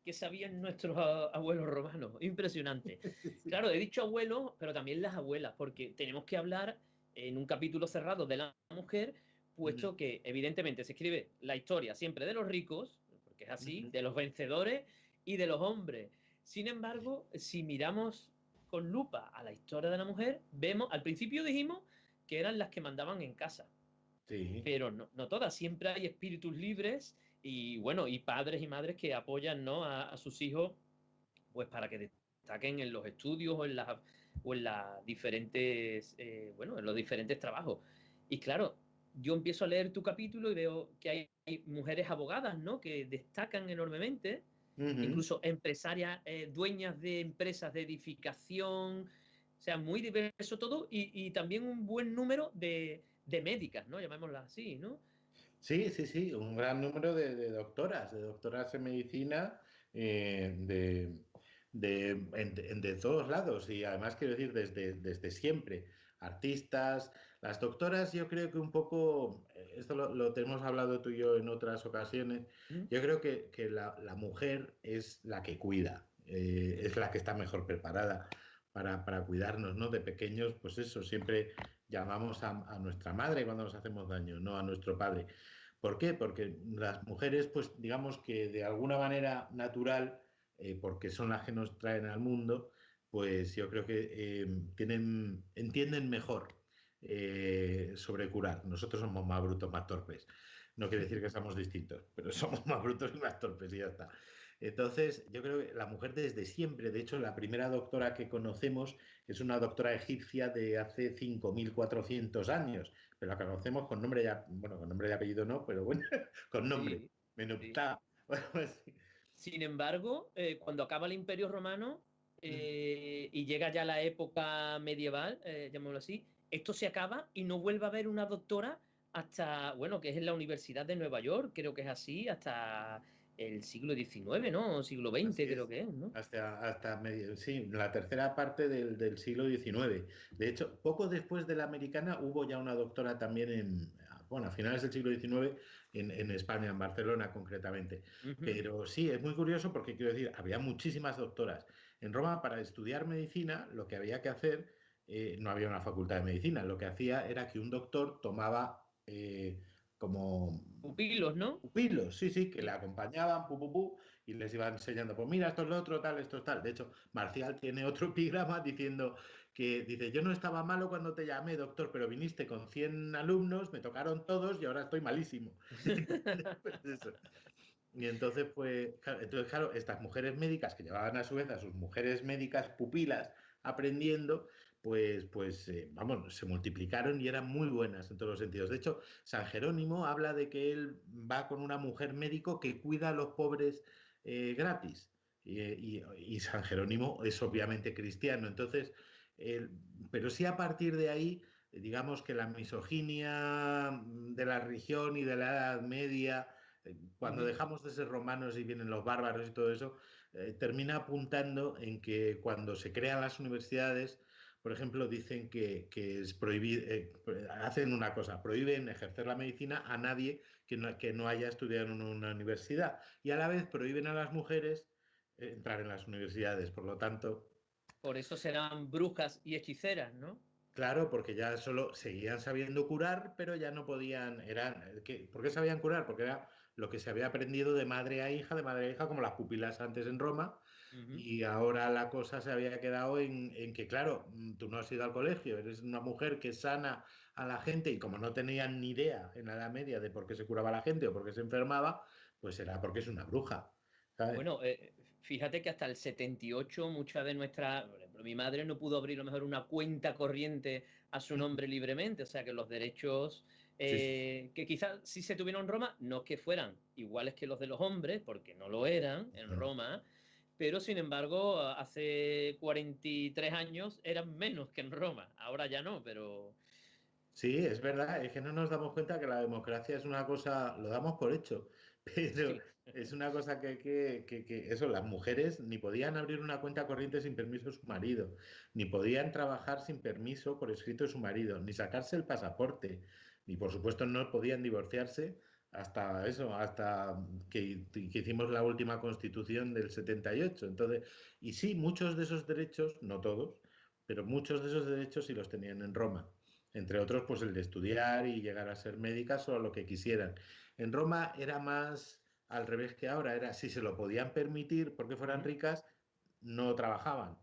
qué sabían nuestros abuelos romanos. Impresionante. Sí. Claro, he dicho abuelos, pero también las abuelas, porque tenemos que hablar en un capítulo cerrado de la mujer, Ujú, puesto que evidentemente se escribe la historia siempre de los ricos, porque es así, ujú. de los vencedores y de los hombres. Sin embargo, si miramos con lupa a la historia de la mujer, vemos, al principio dijimos que eran las que mandaban en casa, Sí. pero no todas, siempre hay espíritus libres y bueno, y padres y madres que apoyan, ¿no? a sus hijos pues para que destaquen en los estudios o en las diferentes, bueno, en los diferentes trabajos. Y claro, yo empiezo a leer tu capítulo y veo que hay mujeres abogadas, ¿no? Que destacan enormemente, Ujú. incluso empresarias, dueñas de empresas de edificación, o sea, muy diverso todo y también un buen número de médicas, ¿no? Llamémoslas así, ¿no? Sí, sí, sí, un gran número de doctoras en medicina, de todos lados y además quiero decir desde siempre. Artistas, las doctoras yo creo que un poco, esto lo tenemos hablado tú y yo en otras ocasiones, ¿Mm? yo creo que la mujer es la que cuida, es la que está mejor preparada para cuidarnos, ¿no? De pequeños, pues eso, siempre llamamos a nuestra madre cuando nos hacemos daño, no a nuestro padre. ¿Por qué? Porque las mujeres, pues digamos que de alguna manera natural, porque son las que nos traen al mundo, pues yo creo que entienden mejor sobre curar. Nosotros somos más brutos, más torpes. No quiere decir que seamos distintos, pero somos más brutos y más torpes y ya está. Entonces, yo creo que la mujer desde siempre, de hecho, la primera doctora que conocemos es una doctora egipcia de hace 5.400 años, pero la conocemos con nombre ya, bueno, con nombre y apellido no, pero bueno, con nombre, Sí, sí. Menoptah. Bueno, pues, Sin embargo, cuando acaba el Imperio Romano sí. y llega ya la época medieval, llamémoslo así, esto se acaba y no vuelve a haber una doctora hasta, bueno, que es en la Universidad de Nueva York, creo que es así, hasta el siglo XIX, ¿no? O siglo XX Así creo es. que es, ¿no? Hasta medio, sí, la tercera parte del siglo XIX. De hecho, poco después de la americana hubo ya una doctora también bueno, a finales del siglo XIX en España, en Barcelona concretamente. Ujú. Pero sí, es muy curioso porque quiero decir, había muchísimas doctoras. En Roma, para estudiar medicina, lo que había que hacer, no había una facultad de medicina, lo que hacía era que un doctor tomaba como Pupilos, ¿no? pupilos, sí, sí, que le Sí. acompañaban, y les iban enseñando, pues mira, esto es lo otro, tal, esto es tal. De hecho, Marcial tiene otro epigrama diciendo que dice, yo no estaba malo cuando te llamé, doctor, pero viniste con 100 alumnos, me tocaron todos y ahora estoy malísimo. Pues eso. Y entonces, claro, estas mujeres médicas que llevaban a su vez a sus mujeres médicas pupilas aprendiendo, vamos, se multiplicaron y eran muy buenas en todos los sentidos. De hecho, San Jerónimo habla de que él va con una mujer médico que cuida a los pobres gratis. Y San Jerónimo es obviamente cristiano. Entonces, él- pero sí a partir de ahí, digamos que la misoginia de la religión y de la Edad Media cuando Ujú. dejamos de ser romanos y vienen los bárbaros y todo eso, termina apuntando en que cuando se crean las universidades, por ejemplo, dicen que es prohibido, hacen una cosa, prohíben ejercer la medicina a nadie que no haya estudiado en una universidad y a la vez prohíben a las mujeres entrar en las universidades. Por lo tanto, Por eso serán brujas y hechiceras, ¿no? claro, porque ya solo seguían sabiendo curar, pero ya no podían, ¿por qué sabían curar? Porque era lo que se había aprendido de madre a hija, como las pupilas antes en Roma, Ujú. y ahora la cosa se había quedado en que, claro, tú no has ido al colegio, eres una mujer que sana a la gente, y como no tenían ni idea en la Edad Media de por qué se curaba la gente o por qué se enfermaba, pues era porque es una bruja, ¿sabes? Bueno, fíjate que hasta el 78 mucha de nuestra, por ejemplo, mi madre no pudo abrir a lo mejor una cuenta corriente a su nombre libremente, o sea que los derechos Sí, sí. que quizás sí se tuvieron en Roma, no que fueran iguales que los de los hombres, porque no lo eran en No. Roma, pero sin embargo hace 43 años eran menos que en Roma, ahora ya no, pero Sí, es verdad, es que no nos damos cuenta que la democracia es una cosa, lo damos por hecho, pero sí. es una cosa eso, las mujeres ni podían abrir una cuenta corriente sin permiso de su marido, ni podían trabajar sin permiso por escrito de su marido, ni sacarse el pasaporte, ni por supuesto no podían divorciarse hasta eso, hasta que hicimos la última constitución del 78. Entonces, y sí, muchos de esos derechos, no todos, pero muchos de esos derechos sí los tenían en Roma. Entre otros, pues el de estudiar y llegar a ser médicas o lo que quisieran. En Roma era más al revés que ahora, era si se lo podían permitir porque fueran Ujú. ricas, no trabajaban.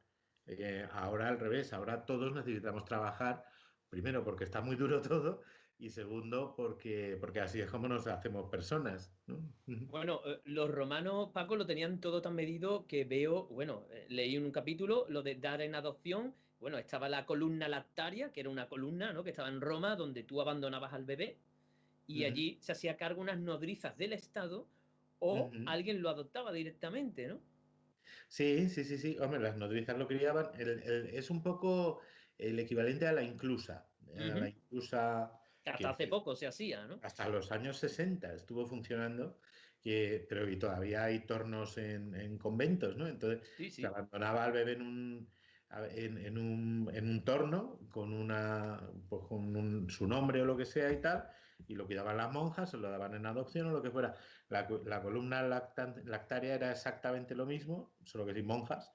Ahora al revés, ahora todos necesitamos trabajar, primero porque está muy duro todo y segundo porque así es como nos hacemos personas, ¿no? Bueno, los romanos, Paco, lo tenían todo tan medido que veo, bueno, leí en un capítulo lo de dar en adopción. Bueno, estaba la columna lactaria, que era una columna, ¿no? Que estaba en Roma, donde tú abandonabas al bebé y allí se hacía cargo unas nodrizas del Estado o alguien lo adoptaba directamente, ¿no? Sí, sí, sí, sí. Hombre, las nodrizas lo criaban. Es un poco el equivalente a la inclusa. A la Ujú. inclusa Que hasta que hace poco se hacía, ¿no? hasta los años 60 estuvo funcionando, pero y todavía hay tornos en conventos, ¿no? Entonces Sí, se sí. abandonaba al bebé en un torno con su nombre o lo que sea y tal, y lo cuidaban las monjas, se lo daban en adopción o lo que fuera. La columna lactaria era exactamente lo mismo, solo que sin monjas,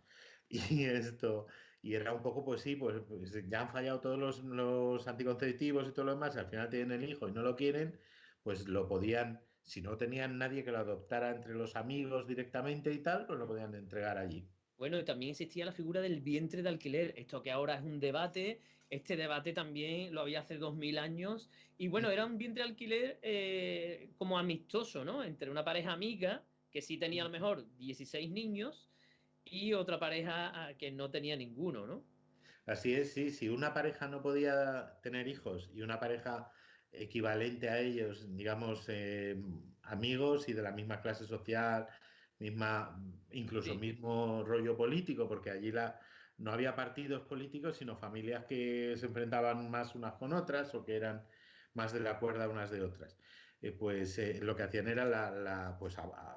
y esto... Y era un poco, pues sí, pues ya han fallado todos los anticonceptivos y todo lo demás, y al final tienen el hijo y no lo quieren, pues lo podían, si no tenían nadie que lo adoptara entre los amigos directamente y tal, pues lo podían entregar allí. Bueno, y también existía la figura del vientre de alquiler, esto que ahora es un debate este debate también lo había hace 2000 años. Y bueno, era un bien de alquiler como amistoso, ¿no? Entre una pareja amiga, que sí tenía a lo mejor 16 niños, y otra pareja que no tenía ninguno, ¿no? Así es, sí, si una pareja no podía tener hijos y una pareja equivalente a ellos, digamos, amigos y de la misma clase social, misma, incluso Sí. mismo rollo político, porque allí no había partidos políticos, sino familias que se enfrentaban más unas con otras o que eran más de la cuerda unas de otras. Lo que hacían era pues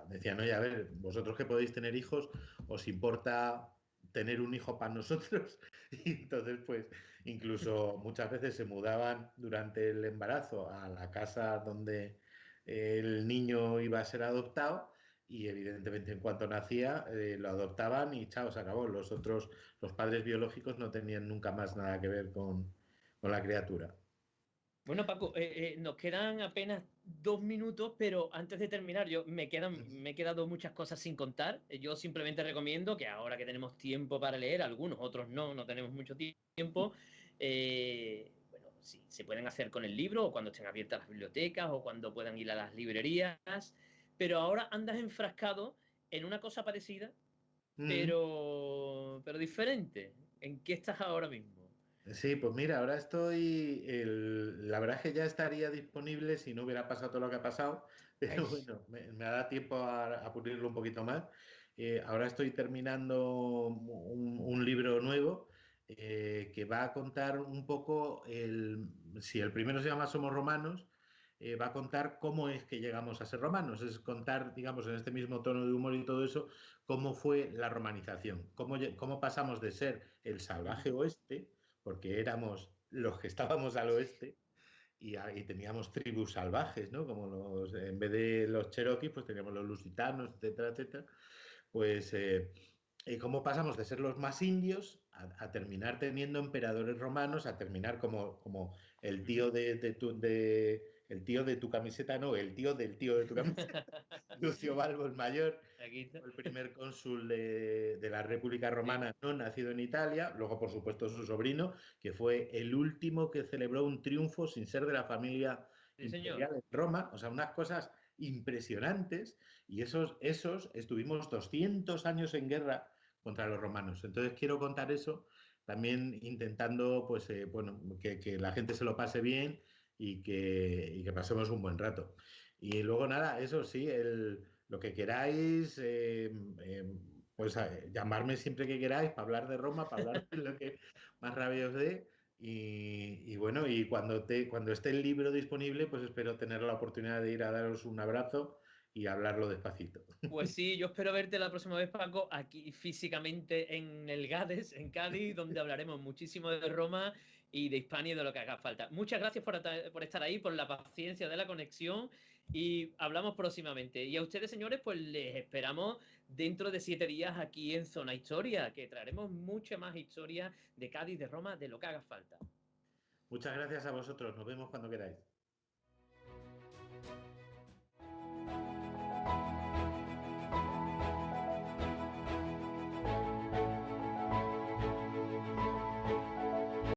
decían, oye, a ver, vosotros que podéis tener hijos, ¿os importa tener un hijo para nosotros? Y entonces, pues, incluso muchas veces se mudaban durante el embarazo a la casa donde el niño iba a ser adoptado y evidentemente en cuanto nacía lo adoptaban y chao, se acabó. Los padres biológicos no tenían nunca más nada que ver con la criatura. Bueno, Paco, nos quedan apenas 2 minutos, pero antes de terminar, me he quedado muchas cosas sin contar. Yo simplemente recomiendo que ahora que tenemos tiempo para leer, algunos, otros no, no tenemos mucho tiempo, bueno, sí, se pueden hacer con el libro o cuando estén abiertas las bibliotecas o cuando puedan ir a las librerías, pero ahora andas enfrascado en una cosa parecida, Mm. pero diferente. ¿En qué estás ahora mismo? Sí, pues mira, ahora estoy, la verdad es que ya estaría disponible si no hubiera pasado todo lo que ha pasado, Ay, pero bueno, me da tiempo a pulirlo un poquito más. Ahora estoy terminando un libro nuevo que va a contar un poco, si el primero se llama Somos Romanos, va a contar cómo es que llegamos a ser romanos, es contar, digamos, en este mismo tono de humor y todo eso, cómo fue la romanización, cómo pasamos de ser el salvaje oeste, porque éramos los que estábamos al oeste y teníamos tribus salvajes, ¿no? Como en vez de los cherokees, pues teníamos los lusitanos, etcétera, etcétera. Pues cómo pasamos de ser los más indios a terminar teniendo emperadores romanos, a terminar como el tío el tío de tu camiseta, no, el tío del tío de tu camiseta, Lucio Balbo el Mayor, aquí está. fue el primer cónsul de la República Sí. Romana no nacido en Italia, luego por supuesto su sobrino, que fue el último que celebró un triunfo sin ser de la familia Sí, señor. imperial en Roma, o sea, unas cosas impresionantes, y esos estuvimos 200 años en guerra contra los romanos. Entonces quiero contar eso, también intentando pues, bueno, que la gente se lo pase bien y que pasemos un buen rato. Y luego nada, eso sí, lo que queráis, pues llamarme siempre que queráis para hablar de Roma, para hablar de lo que más rabia os dé. Y bueno, y cuando esté el libro disponible, pues espero tener la oportunidad de ir a daros un abrazo y hablarlo despacito. Pues sí, yo espero verte la próxima vez, Paco, aquí físicamente en el Gades, en Cádiz, donde hablaremos muchísimo de Roma y de Hispania y de lo que haga falta. Muchas gracias por estar ahí, por la paciencia de la conexión y hablamos próximamente. Y a ustedes, señores, pues les esperamos dentro de 7 días aquí en Zona Historia, que traeremos mucha más historia de Cádiz, de Roma, de lo que haga falta. Muchas gracias a vosotros. Nos vemos cuando queráis.